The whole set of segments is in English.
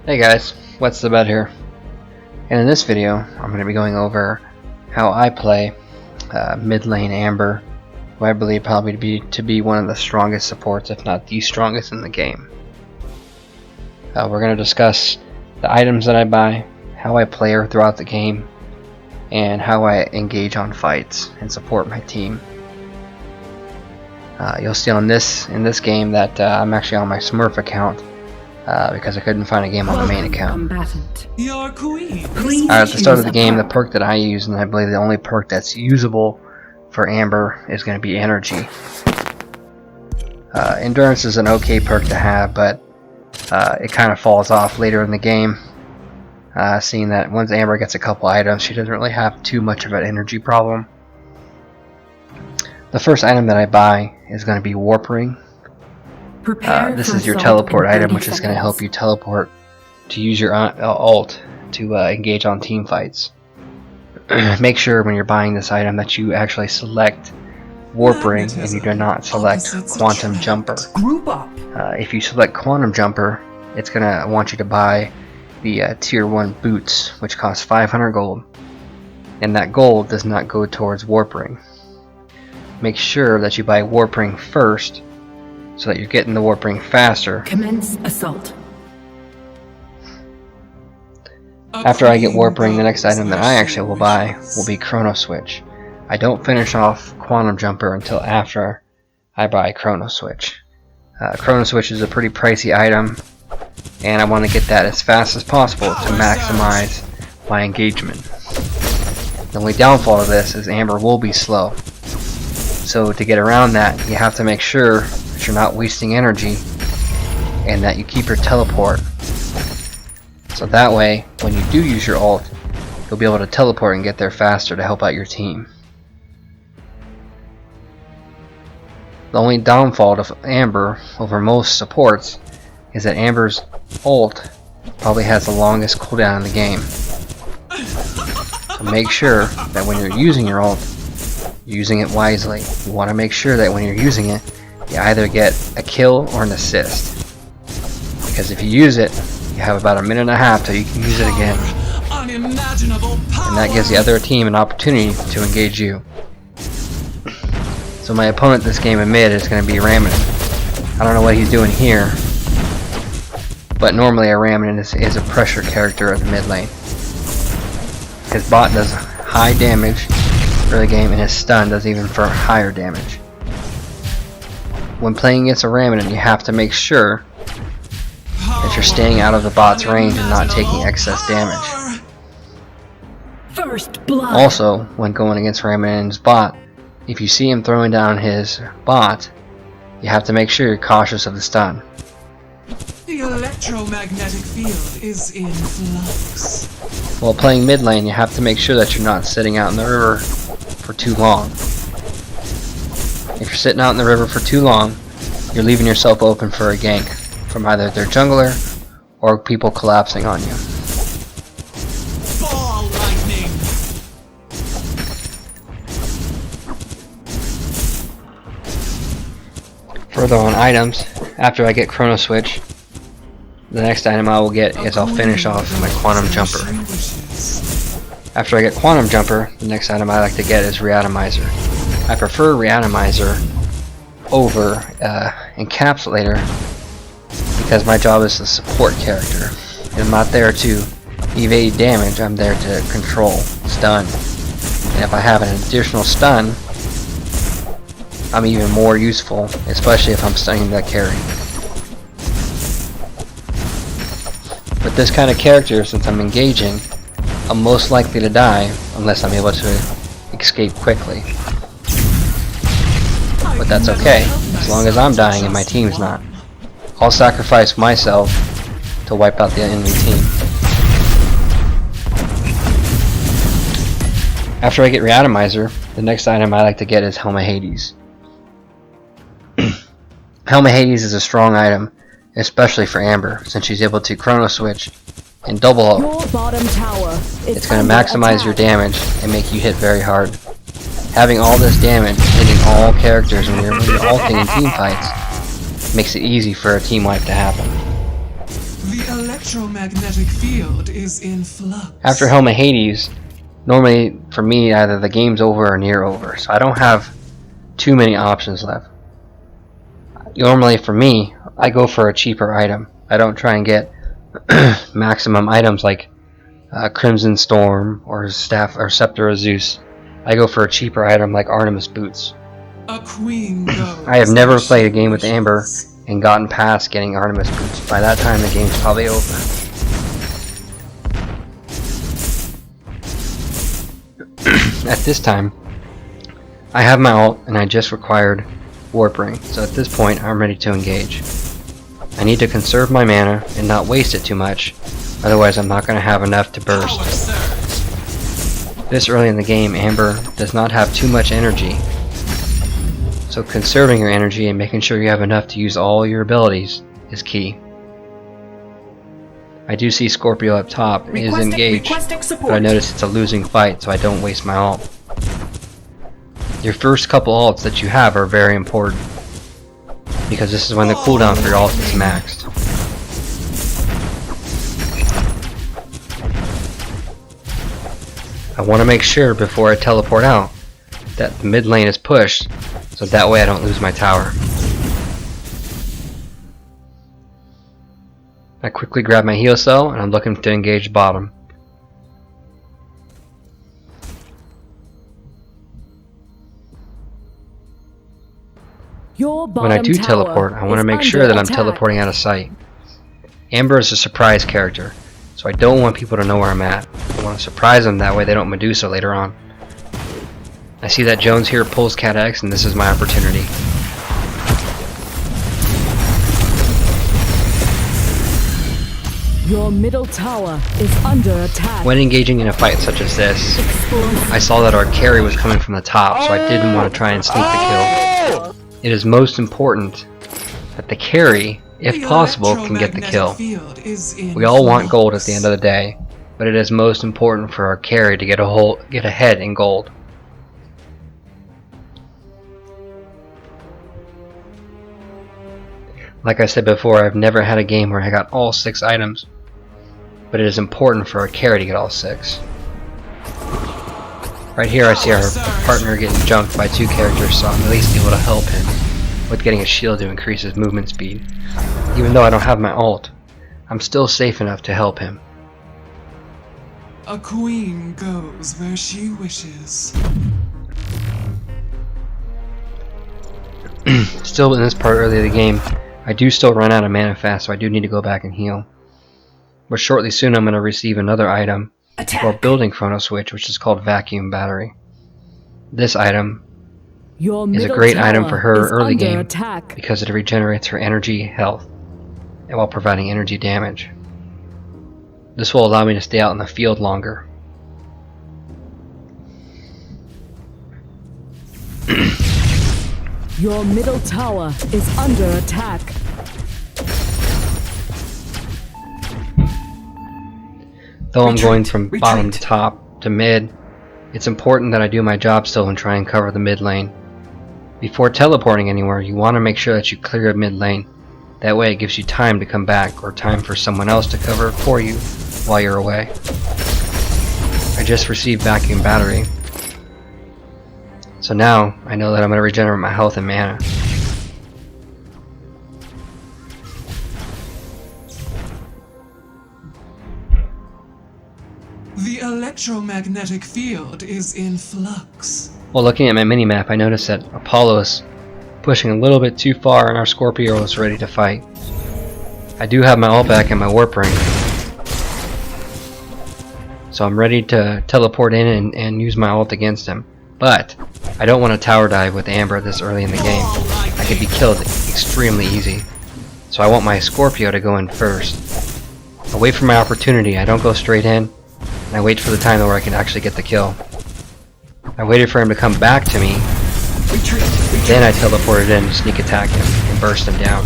Hey guys, what's the bet here? And in this video I'm going to be going over how I play mid lane Amber, who I believe probably to be one of the strongest supports, if not the strongest in the game. We're going to discuss the items that I buy, how I play her throughout the game, and how I engage on fights and support my team. You'll see in this game that I'm actually on my Smurf account because I couldn't find a game on the main account. At the start of the game, the perk that I use, and I believe the only perk that's usable for Amber, is going to be energy. Endurance is an okay perk to have, but it kind of falls off later in the game, seeing that once Amber gets a couple items, she doesn't really have too much of an energy problem. The first item that I buy is going to be Warp Ring. This is your teleport item, which is going to help you teleport to use your ult to engage on team fights. Make sure when you're buying this item that you actually select Warp Ring and you do not select Quantum Jumper. If you select Quantum Jumper, it's going to want you to buy the Tier 1 boots, which cost 500 gold, and that gold does not go towards Warp Ring. Make sure that you buy Warp Ring first, so that you're getting the Warp Ring faster. Commence assault. After I get Warp Ring, the next item that I actually will buy will be Chrono Switch. I don't finish off Quantum Jumper until after I buy Chrono Switch. Chrono Switch is a pretty pricey item, and I want to get that as fast as possible to maximize my engagement. The only downfall of this is Amber will be slow. So to get around that, you have to make sure that you're not wasting energy and that you keep your teleport. So that way, when you do use your ult, you'll be able to teleport and get there faster to help out your team. The only downfall of Amber over most supports is that Amber's ult probably has the longest cooldown in the game. So make sure that when you're using your ult, you're using it wisely. You want to make sure that when you're using it, you either get a kill or an assist. Because if you use it, you have about a minute and a half till you can use it again. And that gives the other team an opportunity to engage you. So my opponent this game in mid is going to be Raminin. I don't know what he's doing here, but normally a Raminin is a pressure character of the mid lane. His bot does high damage for the game, and his stun does even for higher damage. When playing against a Raminin, you have to make sure that you're staying out of the bot's range and not taking excess damage. First blood. Also, when going against Raminin's bot, if you see him throwing down his bot, you have to make sure you're cautious of the stun. The electromagnetic field is in flux. While playing mid lane, you have to make sure that you're not sitting out in the river for too long. If you're sitting out in the river for too long, you're leaving yourself open for a gank from either their jungler or people collapsing on you. Ball lightning. Further on items, after I get Chrono Switch, the next item I will get is I'll finish off my Quantum Jumper. After I get Quantum Jumper, the next item I like to get is Reatomizer. I prefer Reatomizer over Encapsulator because my job is a support character. And I'm not there to evade damage, I'm there to control, stun. And if I have an additional stun, I'm even more useful, especially if I'm stunning that carry. With this kind of character, since I'm engaging, I'm most likely to die unless I'm able to escape quickly. But that's okay, as long as I'm dying and my team's not. I'll sacrifice myself to wipe out the enemy team. After I get Reatomizer, the next item I like to get is Helm of Hades. Helm of Hades is a strong item, especially for Amber, since she's able to Chrono Switch and double ult. It's going to maximize your damage and make you hit very hard. Having all this damage, hitting all characters when you're ulting in team fights, makes it easy for a team wipe to happen. The electromagnetic field is in flux. After Helm of Hades, normally for me either the game's over or near over, so I don't have too many options left. Normally for me, I go for a cheaper item. I don't try and get maximum items like Crimson Storm or Staff or Scepter of Zeus. I go for a cheaper item like Artemis Boots. A queen goes I have never where she played a game with Amber wishes. and gotten past getting Artemis Boots. By that time the game's probably over. At this time, I have my ult and I just required Warp Ring, so at this point I'm ready to engage. I need to conserve my mana and not waste it too much, otherwise I'm not going to have enough to Power burst. surge. This early in the game, Amber does not have too much energy, so conserving your energy and making sure you have enough to use all your abilities is key. I do see Scorpio up top is engaged, but I notice it's a losing fight, so I don't waste my ult. Your first couple ults that you have are very important, because this is when the cooldown for your ult is maxed. I want to make sure before I teleport out that the mid lane is pushed, so that way I don't lose my tower. I quickly grab my heal cell and I'm looking to engage bottom. Your When I bottom do tower teleport, I want to is make sure under that I'm attack. teleporting out of sight. Amber is a surprise character, so I don't want people to know where I'm at. I want to surprise them, that way they don't Medusa later on. I see that Jones here pulls Cat X, and this is my opportunity. Your middle tower is under attack. When engaging in a fight such as this, I saw that our carry was coming from the top, so I didn't want to try and sneak the kill. It is most important that the carry, if The possible, can get the electromagnetic kill. field is in We all want gold at the flux. end of the day, but it is most important for our carry to get ahead in gold. Like I said before, I've never had a game where I got all 6 items, but it is important for our carry to get all 6. Right here I see our partner getting jumped by 2 characters, so I'm at least able to help him with getting a shield to increase his movement speed. Even though I don't have my ult, I'm still safe enough to help him. A queen goes where she wishes. Still in this part early of the game, I do still run out of mana fast, so I do need to go back and heal. But shortly soon I'm going to receive another item for building Chrono Switch, which is called Vacuum Battery. This item Your is a middle great item tower for her is early under game attack. because it regenerates her energy, health, and while providing energy damage. This will allow me to stay out in the field longer. Your middle tower is under attack. Though I'm going from bottom to top to mid, it's important that I do my job still and try and cover the mid lane. Before teleporting anywhere, you want to make sure that you clear mid lane. That way it gives you time to come back, or time for someone else to cover for you while you're away. I just received Vacuum Battery, so now I know that I'm going to regenerate my health and mana. The electromagnetic field is in flux. While looking at my minimap, I noticed that Apollo is pushing a little bit too far and our Scorpio is ready to fight. I do have my ult back and my warp ring, so I'm ready to teleport in and use my ult against him. But I don't want to tower dive with Amber this early in the game. I could be killed extremely easy, so I want my Scorpio to go in first. I wait for my opportunity. I don't go straight in, and I wait for the time where I can actually get the kill. I waited for him to come back to me, then I teleported in to sneak attack him and burst him down,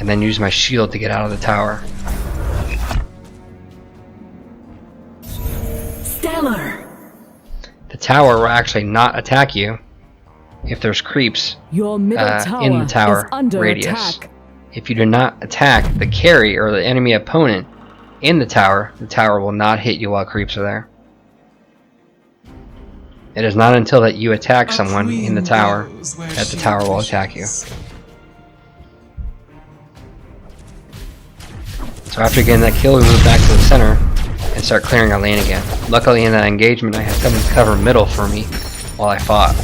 and then use my shield to get out of the tower. Stellar. The tower will actually not attack you if there's creeps Your middle tower in the tower is under radius. attack. if you do not attack the carry or the enemy opponent in the tower will not hit you while creeps are there. It is not until that you attack someone in the tower that the tower will attack you. So after getting that kill, we move back to the center and start clearing our lane again. Luckily in that engagement I had someone cover middle for me while I fought.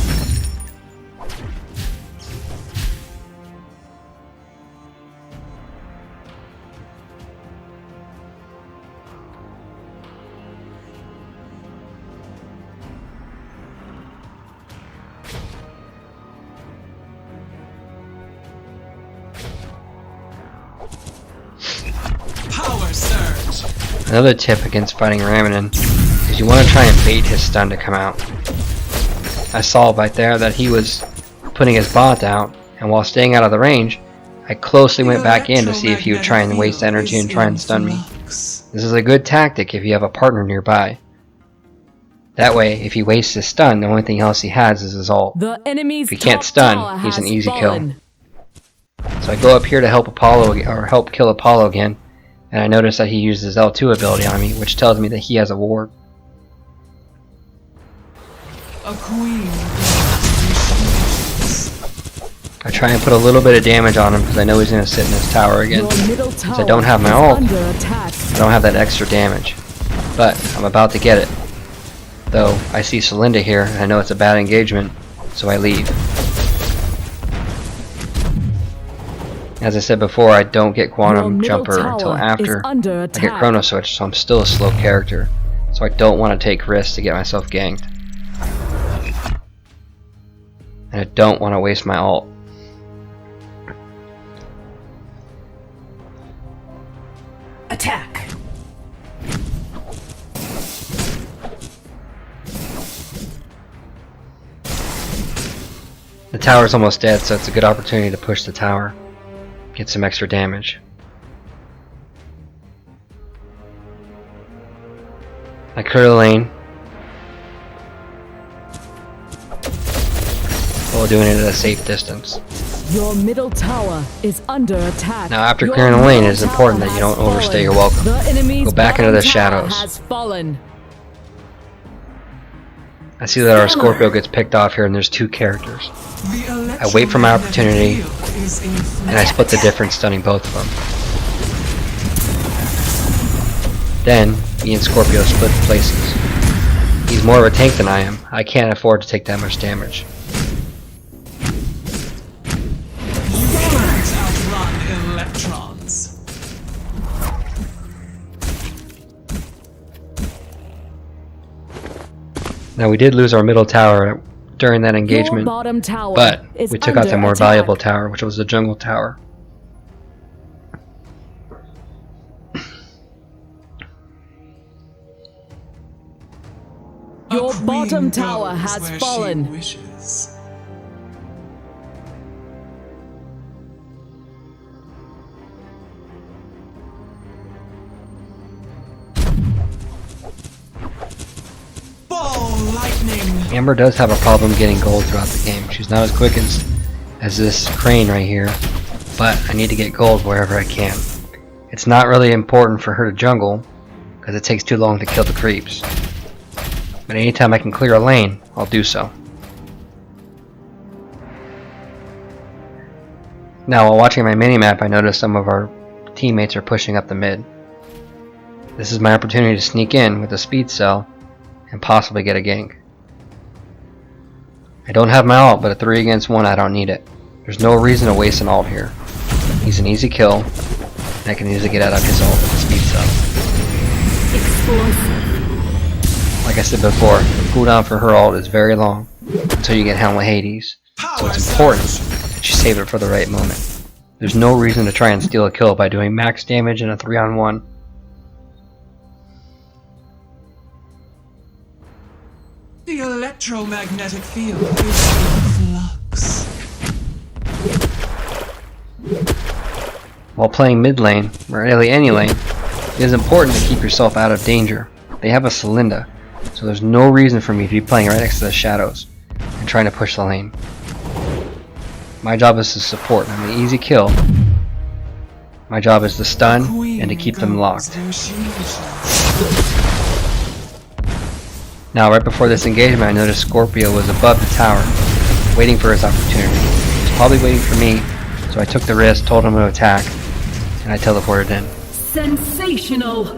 Another tip against fighting Ramadan is you want to try and bait his stun to come out. I saw right there that he was putting his bot out, and while staying out of the range, I closely went back in to see if he would try and waste energy and try and stun me. This is a good tactic if you have a partner nearby. That way, if he wastes his stun, the only thing else he has is his ult. If he can't stun, he's an easy kill. So I go up here to help Apollo, or help kill Apollo again. And I notice that he used his L2 ability on me, which tells me that he has a ward. I try and put a little bit of damage on him because I know he's going to sit in this tower again. Since I don't have my ult, I don't have that extra damage. But I'm about to get it. Though I see Celinda here, and I know it's a bad engagement, so I leave. As I said before, I don't get Quantum Jumper until after I get Chrono Switch, so I'm still a slow character. So I don't want to take risks to get myself ganked. And I don't want to waste my ult. Attack! The tower's almost dead, so it's a good opportunity to push the tower. Get some extra damage. I clear the lane while doing it at a safe distance. Your middle tower is under attack. Now after clearing the lane, it is important that you don't overstay your welcome. Go back into the shadows. I see that our Scorpio gets picked off here and there's two characters. I wait for my opportunity and I split the difference, stunning both of them. Then, me and Scorpio split places. He's more of a tank than I am. I can't afford to take that much damage. Now we did lose our middle tower during that engagement, but we took out the more valuable tower, which was the jungle tower. Your bottom tower has fallen. Amber does have a problem getting gold throughout the game. She's not as quick as this crane right here, but I need to get gold wherever I can. It's not really important for her to jungle, because it takes too long to kill the creeps. But anytime I can clear a lane, I'll do so. Now while watching my minimap, I noticed some of our teammates are pushing up the mid. This is my opportunity to sneak in with a speed cell and possibly get a gank. I don't have my ult, but a 3 against 1 I don't need it. There's no reason to waste an ult here. He's an easy kill, and I can easily get out of his ult with a speed cell. Like I said before, the cooldown for her ult is very long until you get Helm of Hades, so it's important that you save it for the right moment. There's no reason to try and steal a kill by doing max damage in a 3-on-1. The electromagnetic field is in flux. While playing mid lane, or really any lane, it is important to keep yourself out of danger. They have a Celinda, so there's no reason for me to be playing right next to the shadows and trying to push the lane. My job is to support. I'm an easy kill, My job is to A stun queen and to keep them goes locked. where she wishes. Now, right before this engagement, I noticed Scorpio was above the tower, waiting for his opportunity. He was probably waiting for me, so I took the risk, told him to attack, and I teleported in. Sensational. A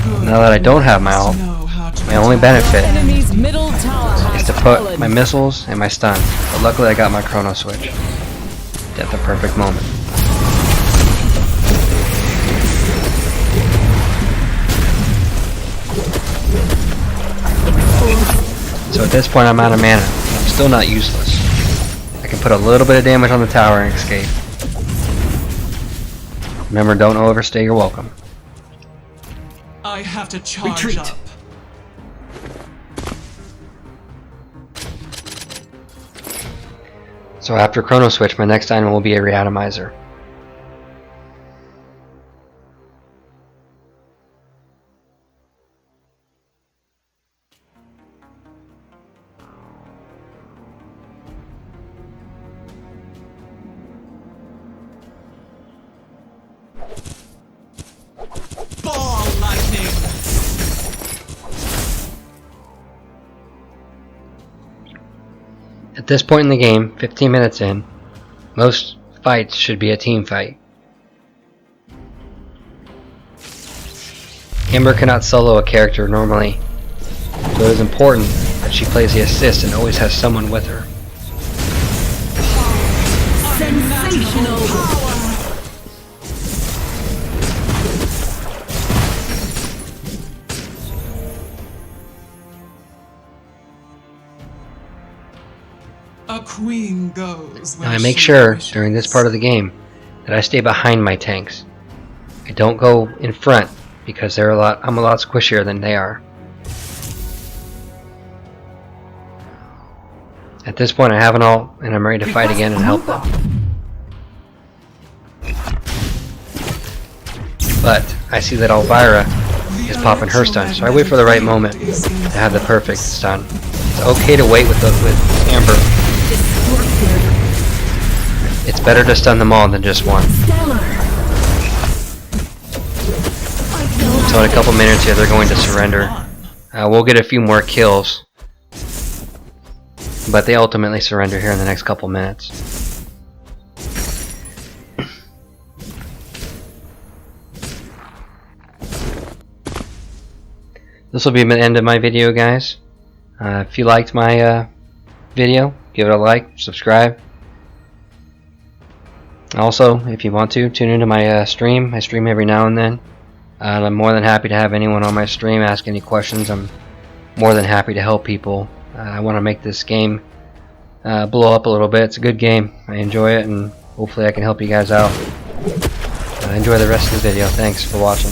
good Now that I don't have my must ult, know how to my only attack benefit and Enemy's defend. middle tower has is to put fallen. my missiles and my stun, but luckily I got my chrono switch at the perfect moment. So at this point I'm out of mana, but I'm still not useless. I can put a little bit of damage on the tower and escape. Remember, don't overstay your welcome. I have to charge up. So after chrono switch, my next item will be a reatomizer. Ball lightning. At this point in the game, 15 minutes in, most fights should be a team fight. Amber cannot solo a character normally, so it is important that she plays the assist and always has someone with her. Sensational. A queen goes where Now I make she sure wishes. during this part of the game that I stay behind my tanks. I don't go in front because I'm a lot squishier than they are. At this point I have an ult and I'm ready to fight again and help them. But I see that Elvira is popping her stun, so I wait for the right moment to have the perfect stun. It's okay to wait with Amber. It's better to stun them all than just one. So in a couple minutes here they're going to surrender. We'll get a few more kills, but they ultimately surrender here in the next couple minutes. This will be the end of my video, guys. If you liked my video, give it a like, subscribe. Also, if you want to, tune into my stream. I stream every now and then. I'm more than happy to have anyone on my stream ask any questions. I'm more than happy to help people. I want to make this game blow up a little bit. It's a good game. I enjoy it, and hopefully I can help you guys out. Enjoy the rest of the video. Thanks for watching.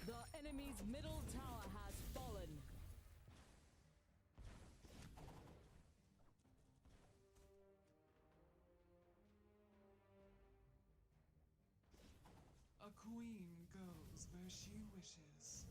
The enemy's middle tower has fallen. A queen goes where she wishes.